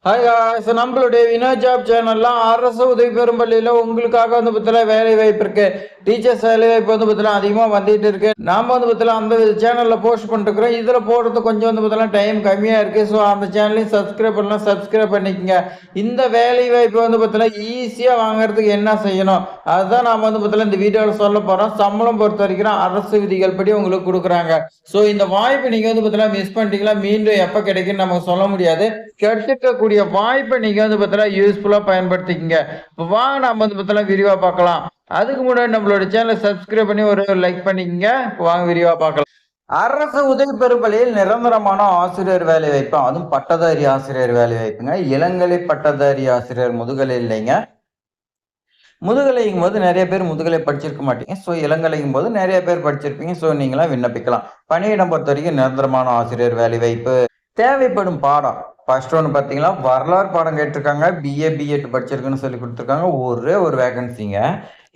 Hi guys. நம்மளுடைய வினா job சேனல்லாம் அரசு உதவி பெறும் பள்ளியில் உங்களுக்காக வந்து பார்த்தீங்கன்னா வேலை வாய்ப்பு இருக்கு. டீச்சர்ஸ் வேலை வாய்ப்பு வந்து பார்த்தீங்கன்னா அதிகமாக வந்துட்டு இருக்கு. நாம வந்து பார்த்தீங்கன்னா அந்த சேனலில் போஸ்ட் பண்ணிருக்கிறோம். இதில் போடுறது கொஞ்சம் வந்து பார்த்தீங்கன்னா டைம் கம்மியாக இருக்கு. ஸோ அந்த சேனலையும் சப்ஸ்கிரைப் பண்ணலாம், சப்ஸ்கிரைப் பண்ணிக்கங்க. இந்த வேலை வாய்ப்பு வந்து பார்த்தீங்கன்னா ஈஸியாக வாங்குறதுக்கு என்ன செய்யணும் அதுதான் நாம வந்து பார்த்தீங்கன்னா இந்த வீடியோவில் சொல்ல போறோம். சம்பளம் பொறுத்த வரைக்கும் அரசு விதிகள் படி உங்களுக்கு கொடுக்குறாங்க. ஸோ இந்த வாய்ப்பு நீங்க வந்து பார்த்தீங்கன்னா மிஸ் பண்ணிட்டீங்களா, மீண்டும் எப்போ கிடைக்குன்னு நமக்கு சொல்ல முடியாது. கிடைச்சிருக்கக்கூடிய வாய்ப்பை நீங்க வந்து பார்த்தீங்கன்னா யூஸ்ஃபுல்லா பயன்படுத்திக்கங்க. இப்போ வாங்க நம்ம வந்து பார்த்தீங்கன்னா விரிவா பார்க்கலாம். அதுக்கு முன்னாடி நம்மளோட சேனலை சப்ஸ்கிரைப் பண்ணி ஒரு லைக் பண்ணிக்கங்க. வாங்க விரிவா பார்க்கலாம். அரசு உதவி பெறும் பள்ளியில் நிரந்தரமான ஆசிரியர் வேலை வாய்ப்பு, அதுவும் பட்டதாரி ஆசிரியர் வேலை வாய்ப்புங்க. இளங்கலை பட்டதாரி ஆசிரியர் முதுகலை இல்லைங்க. முதுகலைங்கும் போது நிறைய பேர் முதுகலை படிச்சிருக்க மாட்டீங்க. ஸோ இளங்கலைங்கும் போது நிறைய பேர் படிச்சிருப்பீங்க. ஸோ நீங்களாம் விண்ணப்பிக்கலாம். பணியிடம் பொறுத்த வரைக்கும் நிரந்தரமான ஆசிரியர் வேலை வாய்ப்பு. தேவைப்படும் பாடம் ஃபர்ஸ்ட் ஒன்று பார்த்தீங்கன்னா வரலாறு பாடம் கேட்டிருக்காங்க. பிஏ பிஎட் படிச்சிருக்குன்னு சொல்லி கொடுத்துருக்காங்க. ஒரே ஒரு வேகன்சிங்க.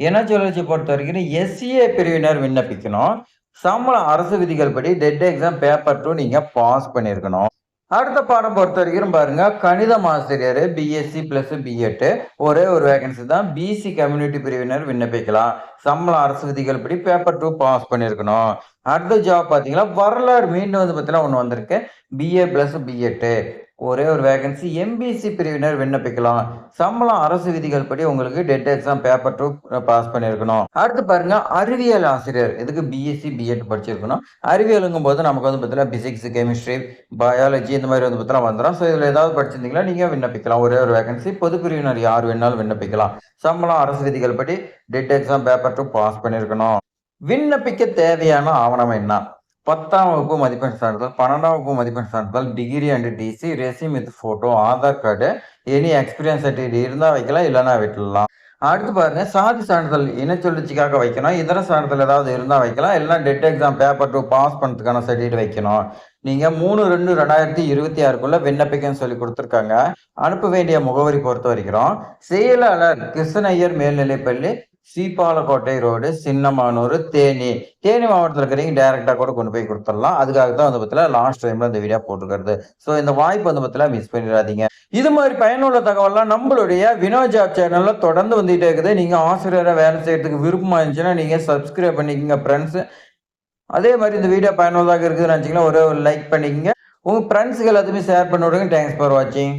இனச்சுழற்சி பொறுத்த வரைக்கும் எஸ்சிஏ பிரிவினர் விண்ணப்பிக்கணும். சம்பளம் அரசு விதிகள் படி டெட் எக்ஸாம் பேப்பர் 2 நீங்க பாஸ் பண்ணியிருக்கணும். அடுத்த பாடம் பொறுத்த வரைக்கும் பாருங்க, கணிதம் ஆசிரியர் பிஎஸ்சி பிளஸ் பிஎட் ஒரே ஒரு வேகன்சி தான். பிசி கம்யூனிட்டி பிரிவினர் விண்ணப்பிக்கலாம். சம்பளம் அரசு விதிகள் படி பேப்பர் 2 பாஸ் பண்ணியிருக்கணும். அடுத்த ஜாப் பார்த்தீங்கன்னா வரலாறு மீண்டும் வந்து பார்த்தீங்கன்னா ஒன்று வந்திருக்கு. பிஏ பிளஸ் பிஎட் ஒரே ஒரு வேகன்சி. எம்பிசி பிரிவினர் விண்ணப்பிக்கலாம். சம்பளம் அரசு விதிகள் படி உங்களுக்கு டெட் எக்ஸாம் பேப்பர் 2 பாஸ் பண்ணியிருக்கணும். அடுத்து பாருங்க, அறிவியல் ஆசிரியர் இதுக்கு பிஎஸ்சி பிஎட் படிச்சிருக்கணும். அறிவியலுங்கும் போது நமக்கு வந்து பார்த்தீங்கன்னா பிசிக்ஸ், கெமிஸ்ட்ரி, பயாலஜி இந்த மாதிரி வந்து பார்த்தீங்கன்னா வந்துடும். ஸோ இதில் ஏதாவது படிச்சிருந்தீங்கன்னா நீங்கள் விண்ணப்பிக்கலாம். ஒரே ஒரு வேகன்சி. பொது பிரிவினர் யார் வேணாலும் விண்ணப்பிக்கலாம். சம்பளம் அரசு விதிகள் படி டெட் எக்ஸாம் பேப்பர் 2 பாஸ் பண்ணியிருக்கணும். விண்ணப்பிக்க தேவையான ஆவணம் என்ன? 10ஆம் வகுப்பு மதிப்பெண் சான்றிதழ், 12ஆம் வகுப்பு மதிப்பெண் சான்றிதழ், degree and TC, resume with photo, Aadhaar card, any experience certificate இருந்தால் வைக்கலாம், இல்லைன்னா விட்டுடலாம். அடுத்து பாருங்க, சாதி சான்றிதழ் இனச்சொல்லிச்சிக்காக வைக்கணும். இதர சான்றிதழ் ஏதாவது இருந்தால் வைக்கலாம், இல்லைன்னா டெட் எக்ஸாம் பேப்பர் 2 பாஸ் பண்ணுறதுக்கான சர்டிஃபிகேட் வைக்கணும். நீங்க 3/2/2026 விண்ணப்பிக்கன்னு சொல்லி கொடுத்துருக்காங்க. அனுப்ப வேண்டிய முகவரி பொறுத்த வரைக்கும் செயலாளர் கிருஷ்ணய்யர் மேல்நிலைப்பள்ளி, சீப்பாலக்கோட்டை ரோடு, சின்னமானூர், தேனி மாவட்டத்தில் இருக்கிறீங்க. டைரக்டா கூட கொண்டு போய் கொடுத்துடலாம். அதுக்காக தான் வந்து பார்த்தீங்கன்னா லாஸ்ட் டைம்ல இந்த வீடியோ போட்டுக்கிறது. ஸோ இந்த வாய்ப்பு வந்து பார்த்தீங்கன்னா மிஸ் பண்ணிடாதீங்க. இது மாதிரி பயனுள்ள தகவல்லாம் நம்மளுடைய வினோ ஜாப் சேனல்ல தொடர்ந்து வந்துகிட்டே இருக்குது. நீங்க ஆசிரியராக வேலை செய்யறதுக்கு விருப்பமா இருந்துச்சுன்னா நீங்க சப்ஸ்கிரைப் பண்ணிக்கங்க ஃப்ரெண்ட்ஸ். அதே மாதிரி இந்த வீடியோ பயனுள்ளதாக இருக்குதுன்னு நினைச்சீங்கன்னா ஒரு லைக் பண்ணிக்கங்க. உங்க ஃப்ரெண்ட்ஸுக்கு எல்லாத்தையுமே ஷேர் பண்ணி விடுங்க. தேங்க்ஸ் ஃபார் வாட்சிங்.